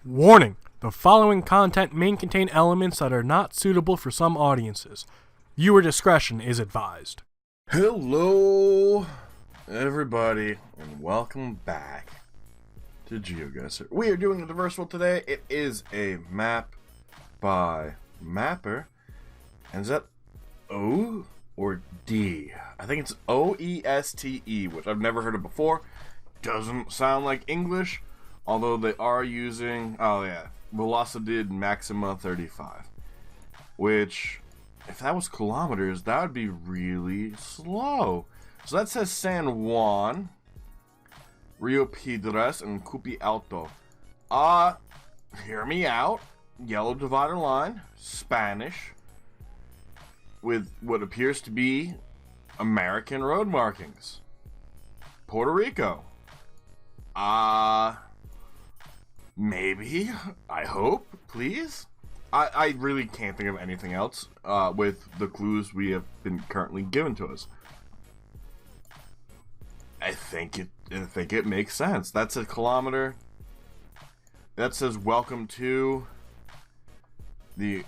Warning! The following content may contain elements that are not suitable for some audiences. Viewer discretion is advised. Hello, everybody, and welcome back to Geoguessr. We are doing a diverse world today. It is a map by Mapper. And is that O or D? I think it's O-E-S-T-E, which I've never heard of before. Doesn't sound like English, although they are using, Velocity Maxima 35. Which, if that was kilometers, that would be really slow. So that says San Juan, Rio Piedras, and Cupi Alto. Hear me out. Yellow divider line, Spanish, with what appears to be American road markings. Puerto Rico. Maybe. I hope. Please. I really can't think of anything else with the clues we have been currently given to us. I think it makes sense. That's a kilometer. That says welcome to the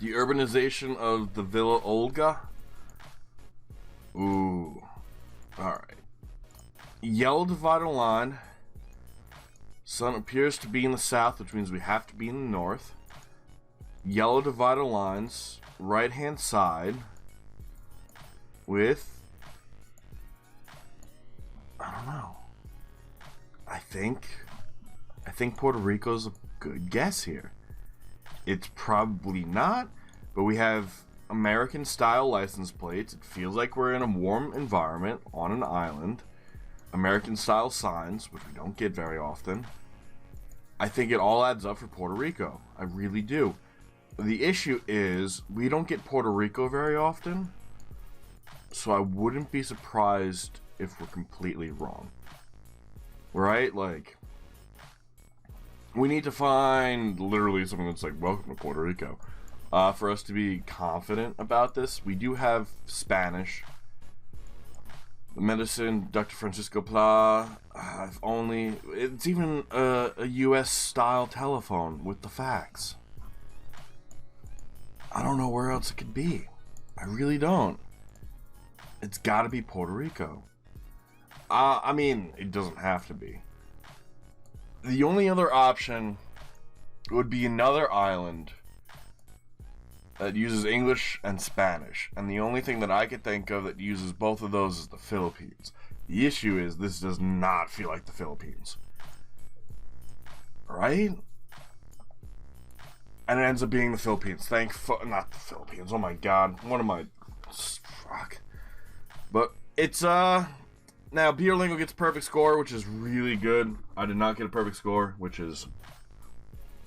urbanization of the Villa Olga. Ooh. Alright. Yellow divider line. Sun appears to be in the south, which means we have to be in the north. Yellow divider lines, right hand side, with, I don't know. I think Puerto Rico's a good guess here. It's probably not, but we have American style license plates. It feels like we're in a warm environment on an island. American style signs, which we don't get very often. I think it all adds up for Puerto Rico. I really do. The issue is we don't get Puerto Rico very often, so I wouldn't be surprised if we're completely wrong. Right? Like, we need to find literally something that's like, welcome to Puerto Rico. For us to be confident about this. We do have Spanish. The medicine, Dr. Francisco Pla. It's even a US style telephone with the fax. I don't know where else it could be. I really don't. It's gotta be Puerto Rico. I mean, it doesn't have to be. The only other option would be another island that uses English and Spanish. And the only thing that I could think of that uses both of those is the Philippines. The issue is this does not feel like the Philippines. Right? And it ends up being the Philippines. Not the Philippines. Oh my god. What am I? Fuck. But it's, now, Biolingo gets a perfect score, which is really good. I did not get a perfect score, which is,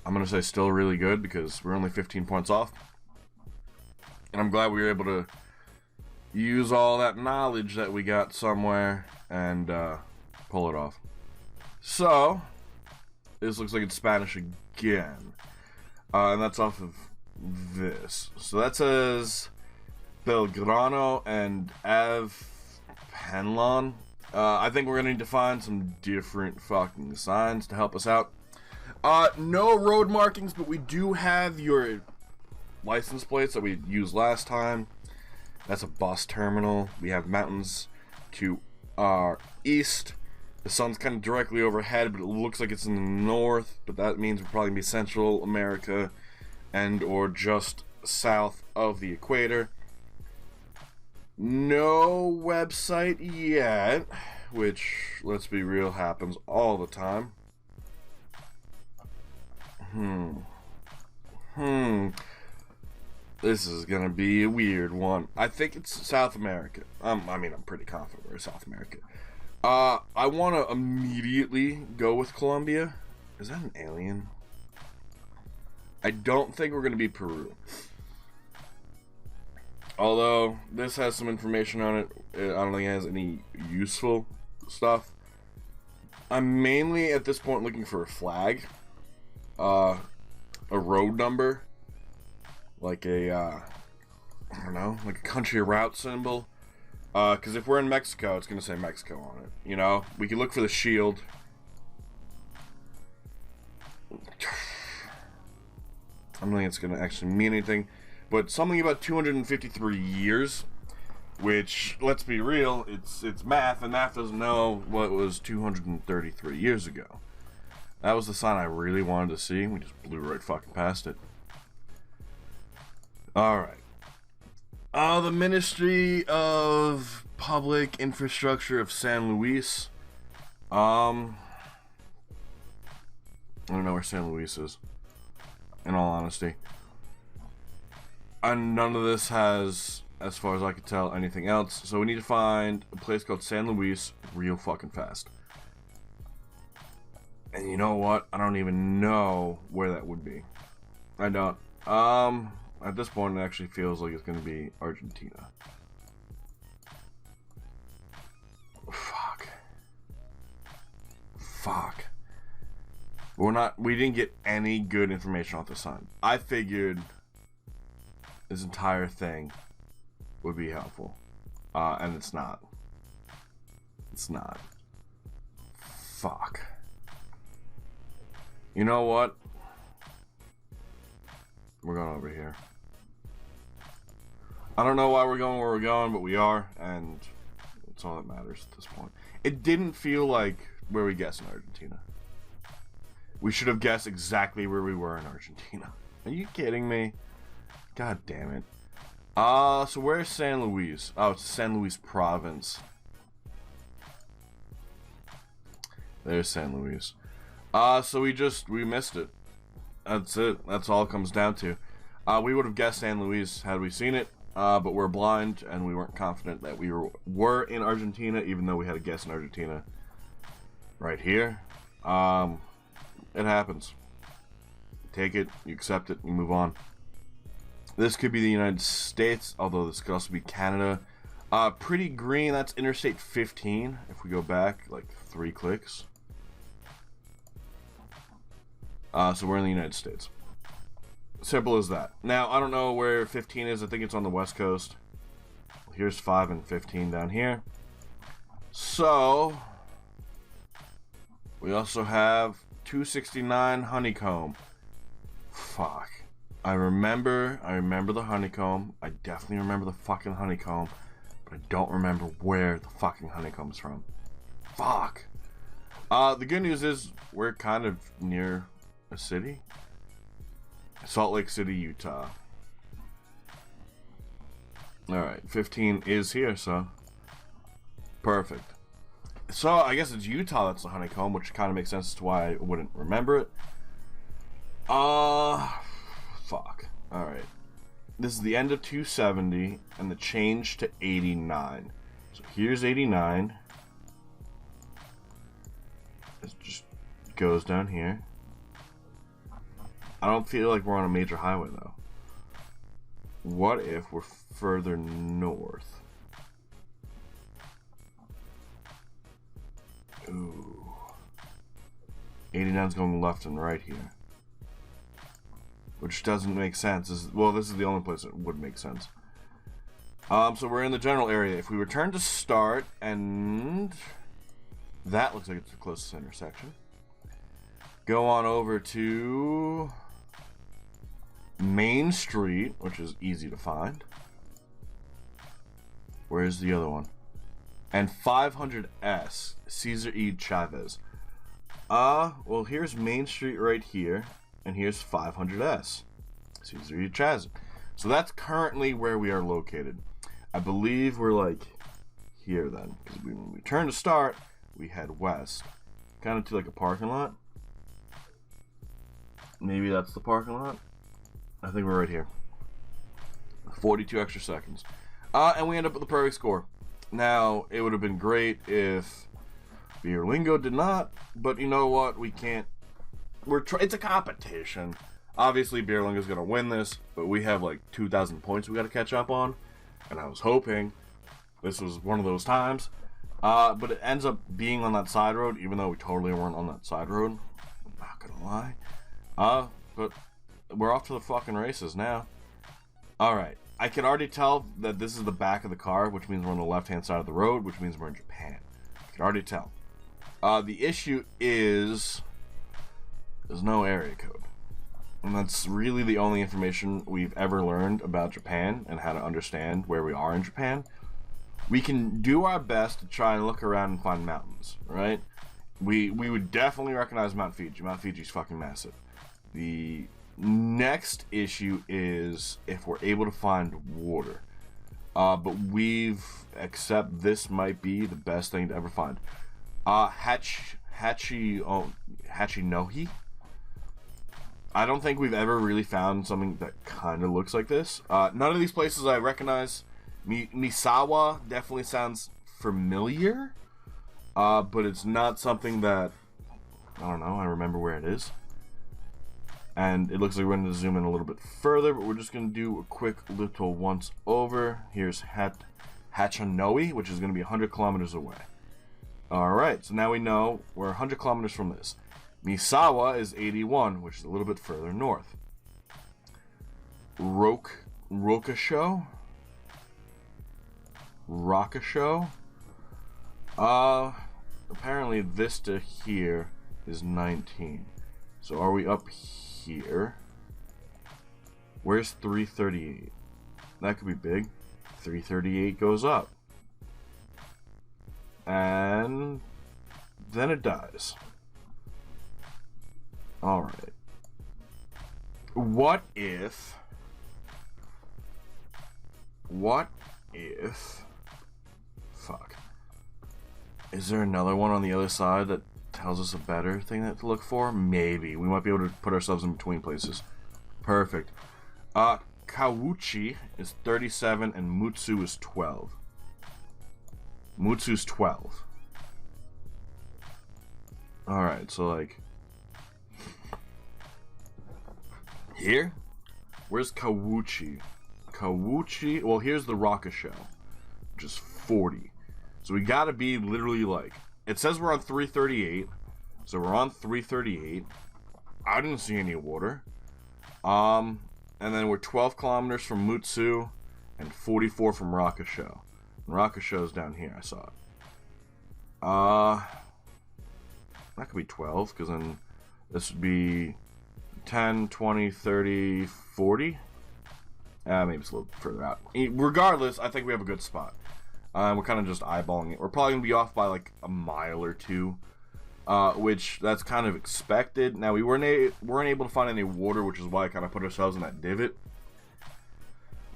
I'm going to say still really good, because we're only 15 points off. And I'm glad we were able to use all that knowledge that we got somewhere and pull it off. So, this looks like it's Spanish again. And that's off of this. So that says Belgrano and Penlon. I think we're going to need to find some different fucking signs to help us out. No road markings, but we do have your license plates that we used last time. That's a bus terminal. We have mountains to our east. The sun's kind of directly overhead, but it looks like it's in the north, but that means we're probably going to be Central America and or just south of the equator. No website yet, which, let's be real, happens all the time. This is gonna be a weird one. I think it's South America. I'm pretty confident we're South America. I want to immediately go with Colombia. Is that an alien? I don't think we're gonna be Peru. Although, this has some information on it. I don't think it has any useful stuff. I'm mainly, at this point, looking for a flag. A road number. Like a, I don't know, like a country route symbol. Because if we're in Mexico, it's going to say Mexico on it. You know? We can look for the shield. I don't think it's going to actually mean anything. But something about 253 years, which, let's be real, it's Maff, and Maff doesn't know what was 233 years ago. That was the sign I really wanted to see. We just blew right fucking past it. Alright. The Ministry of Public Infrastructure of San Luis. I don't know where San Luis is, in all honesty. And none of this has, as far as I can tell, anything else. So we need to find a place called San Luis real fucking fast. And you know what? I don't even know where that would be. I don't. At this point, it actually feels like it's going to be Argentina. Fuck. We didn't get any good information off the sign. I figured this entire thing would be helpful. And it's not. It's not. Fuck. You know what? We're going over here. I don't know why we're going where we're going, but we are, and that's all that matters at this point. It didn't feel like where we guessed in Argentina. We should have guessed exactly where we were in Argentina. Are you kidding me? God damn it. So where's San Luis? Oh, it's San Luis province. There's San Luis. So we missed it. That's it. That's all it comes down to. We would have guessed San Luis had we seen it, but we're blind and we weren't confident that we were in Argentina, even though we had a guess in Argentina right here. It happens. Take it, you accept it, you move on. This could be the United States, although this could also be Canada. Pretty green, that's Interstate 15, if we go back like 3 clicks. So we're in the United States. Simple as that. Now, I don't know where 15 is. I think it's on the West Coast. Here's 5 and 15 down here. So, we also have 269 Honeycomb. Fuck. I remember the Honeycomb. I definitely remember the fucking Honeycomb. But I don't remember where the fucking Honeycomb's from. Fuck. The good news is we're kind of near a city. Salt Lake City, Utah. Alright, 15 is here, so perfect. So I guess it's Utah that's the Honeycomb, which kind of makes sense as to why I wouldn't remember it. Fuck. Alright. This is the end of 270 and the change to 89. So here's 89. It just goes down here. I don't feel like we're on a major highway though. What if we're further north? Ooh. 89's going left and right here. Which doesn't make sense. Well, this is the only place that would make sense. So we're in the general area. If we return to start, and that looks like it's the closest intersection. Go on over to Main Street, which is easy to find. Where's the other one? And 500S, Cesar E. Chavez. Well, here's Main Street right here, and here's 500S, Cesar E. Chavez. So that's currently where we are located. I believe we're like here then, because when we turn to start, we head west, kind of to like a parking lot. Maybe that's the parking lot. I think we're right here. 42 extra seconds. And we end up with the perfect score. Now, it would have been great if Beerlingo did not, but you know what? We can't. It's a competition. Obviously, Beerlingo's going to win this, but we have like 2,000 points we got to catch up on. And I was hoping this was one of those times. But it ends up being on that side road, even though we totally weren't on that side road. I'm not going to lie. But we're off to the fucking races now. Alright. I can already tell that this is the back of the car, which means we're on the left-hand side of the road, which means we're in Japan. I can already tell. The issue is there's no area code. And that's really the only information we've ever learned about Japan and how to understand where we are in Japan. We can do our best to try and look around and find mountains, right? We would definitely recognize Mount Fuji. Mount Fuji's fucking massive. The next issue is if we're able to find water. But except this might be the best thing to ever find. Hachinohi? I don't think we've ever really found something that kind of looks like this. None of these places I recognize. Misawa definitely sounds familiar. But it's not something that, I don't know, I remember where it is. And it looks like we're going to zoom in a little bit further, but we're just going to do a quick little once over. Here's Hachinohi, which is going to be 100 kilometers away. Alright, so now we know we're 100 kilometers from this. Misawa is 81, which is a little bit further north. Rakasho? Apparently this to here is 19. So are we up here? Where's 338? That could be big. 338 goes up. And then it dies. Alright. What if... Fuck. Is there another one on the other side that tells us a better thing to look for? Maybe. We might be able to put ourselves in between places. Perfect. Kawuchi is 37 and Mutsu is 12. Mutsu's 12. Alright, so like... Here? Where's Kawuchi? Kawuchi... Well, here's the Rakasho, which is 40. So we gotta be literally like... It says we're on 338. So we're on 338. I didn't see any water. And then we're 12 kilometers from Mutsu and 44 from Rakasho. And Rakasho's down here, I saw it. That could be 12, because then this would be 10, 20, 30, 40. Maybe it's a little further out. Regardless, I think we have a good spot. We're kind of just eyeballing it. We're probably going to be off by like a mile or two, which that's kind of expected. Now, we weren't able to find any water, which is why I kind of put ourselves in that divot.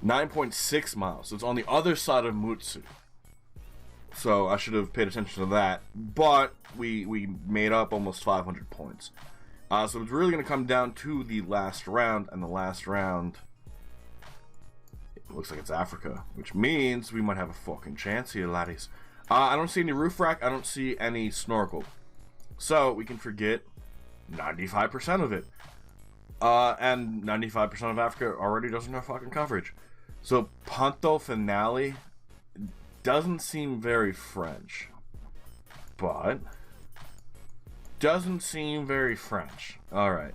9.6 miles. So it's on the other side of Mutsu. So I should have paid attention to that. But we made up almost 500 points. So it's really going to come down to the last round. And the last round... It looks like it's Africa. Which means we might have a fucking chance here, laddies. I don't see any roof rack. I don't see any snorkel. So we can forget 95% of it. And 95% of Africa already doesn't have fucking coverage. So Punto Finale doesn't seem very French. But doesn't seem very French. Alright.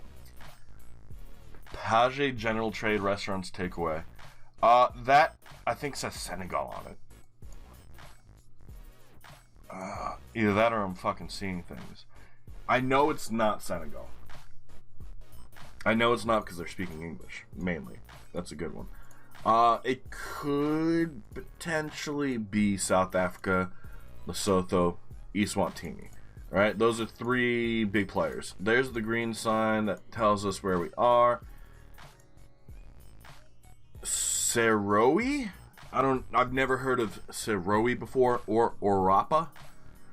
Page General Trade Restaurants Takeaway. That I think says Senegal on it. Either that or I'm fucking seeing things. I know it's not Senegal. I know it's not because they're speaking English, mainly. That's a good one. It could potentially be South Africa, Lesotho, Eswatini. Right? Those are three big players. There's the green sign that tells us where we are. Serowe? I've never heard of Serowe before, or Orapa.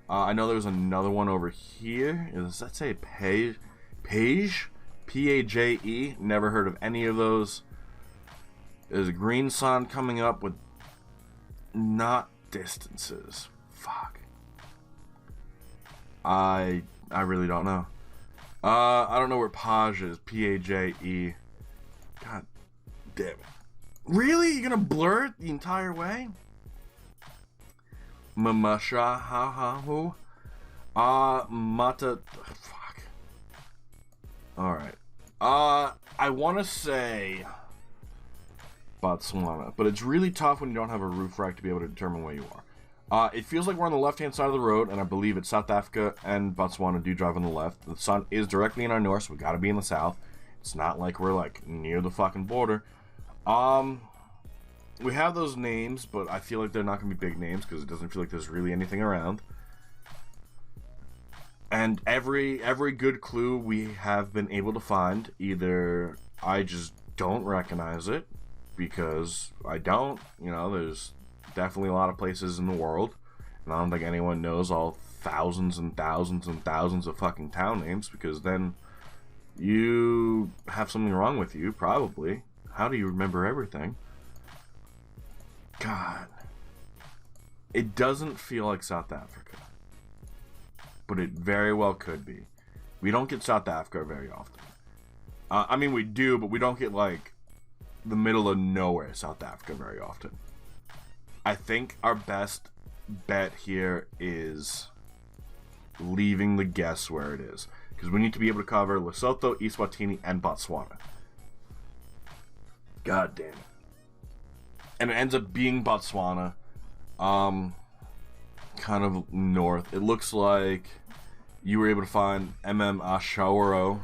I know there's another one over here. Does that say Page? P-A-J-E. Never heard of any of those. There's a green sign coming up with not distances. Fuck. I really don't know. I don't know where Page is. P-A-J-E. God damn it. Really? You're gonna blur it the entire way? Mamasha ha ha hu. Mata. Fuck. Alright. I wanna say Botswana, but it's really tough when you don't have a roof rack to be able to determine where you are. It feels like we're on the left-hand side of the road, and I believe it's South Africa and Botswana do drive on the left. The sun is directly in our north, so we gotta be in the south. It's not like we're like near the fucking border. We have those names, but I feel like they're not gonna be big names because it doesn't feel like there's really anything around. And every good clue we have been able to find, either I just don't recognize it because I don't. You know, there's definitely a lot of places in the world, and I don't think anyone knows all thousands and thousands and thousands of fucking town names, because then you have something wrong with you, probably. How do you remember everything? God. It doesn't feel like South Africa, but it very well could be. We don't get South Africa very often. I mean, we do, but we don't get, like, the middle of nowhere South Africa very often. I think our best bet here is leaving the guess where it is, because we need to be able to cover Lesotho, Eswatini, and Botswana. God damn it. And it ends up being Botswana. Kind of north. It looks like you were able to find Ashawaro,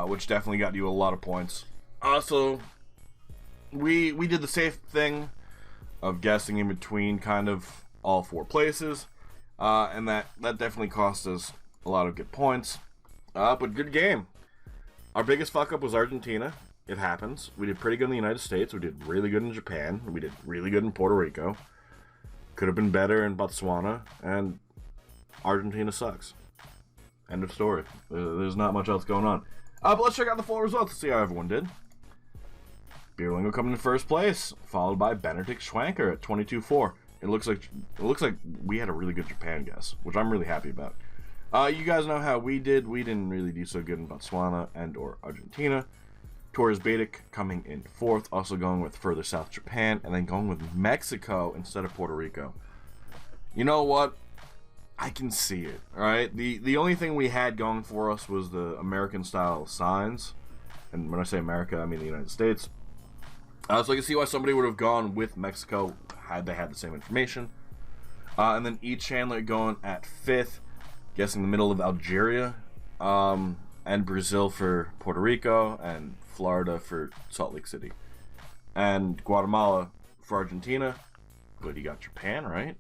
which definitely got you a lot of points. Also, we did the safe thing of guessing in between kind of all four places, and that definitely cost us a lot of good points. But good game. Our biggest fuck up was Argentina. It happens. We did pretty good in the United States. We did really good in Japan. We did really good in Puerto Rico. Could have been better in Botswana, and Argentina sucks. End of story. There's not much else going on. But let's check out the full results to see how everyone did. Beerlingo coming in first place, followed by Benedict Schwanker at 22-4. It looks like we had a really good Japan guess, which I'm really happy about. You guys know how we did. We didn't really do so good in Botswana and or Argentina. Torres Bedic coming in fourth, also going with further south Japan, and then going with Mexico instead of Puerto Rico. You know what? I can see it, alright? The only thing we had going for us was the American-style signs. And when I say America, I mean the United States. So I can see why somebody would have gone with Mexico had they had the same information. And then E. Chandler going at fifth, guessing the middle of Algeria. And Brazil for Puerto Rico, and Florida for Salt Lake City. And Guatemala for Argentina. But you got Japan, right?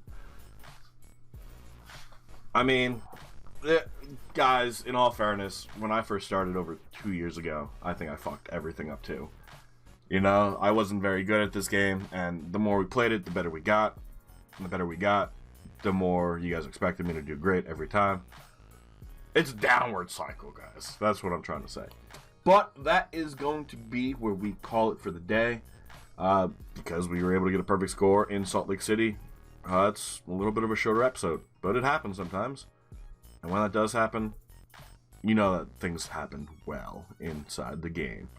I mean, guys, in all fairness, when I first started over 2 years ago, I think I fucked everything up too. You know, I wasn't very good at this game, and the more we played it, the better we got. And the better we got, the more you guys expected me to do great every time. It's a downward cycle, guys. That's what I'm trying to say. But that is going to be where we call it for the day. Because we were able to get a perfect score in Salt Lake City. It's a little bit of a shorter episode, but it happens sometimes. And when that does happen, you know that things happen well inside the game.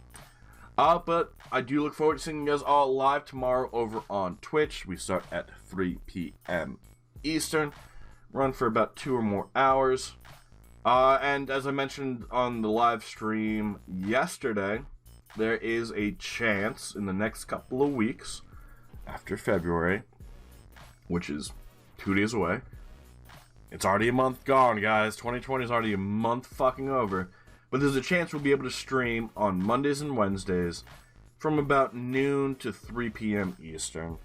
But I do look forward to seeing you guys all live tomorrow over on Twitch. We start at 3 p.m. Eastern. Run for about 2 or more hours. And as I mentioned on the live stream yesterday, there is a chance in the next couple of weeks, after February, which is 2 days away. It's already a month gone, guys. 2020 is already a month fucking over. But there's a chance we'll be able to stream on Mondays and Wednesdays from about noon to 3 p.m. Eastern.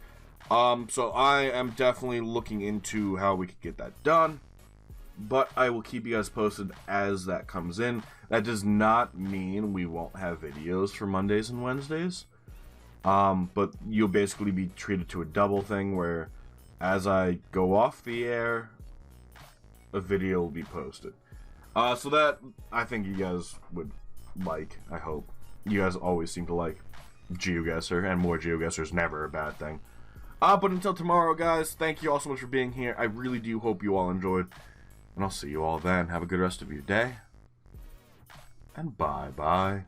So I am definitely looking into how we could get that done. But I will keep you guys posted as that comes in. That does not mean we won't have videos for Mondays and Wednesdays. But you'll basically be treated to a double thing where as I go off the air, a video will be posted. So that I think you guys would like, I hope. You guys always seem to like Geoguessr, and more Geoguessr is never a bad thing. But until tomorrow, guys, thank you all so much for being here. I really do hope you all enjoyed. And I'll see you all then. Have a good rest of your day. And bye-bye.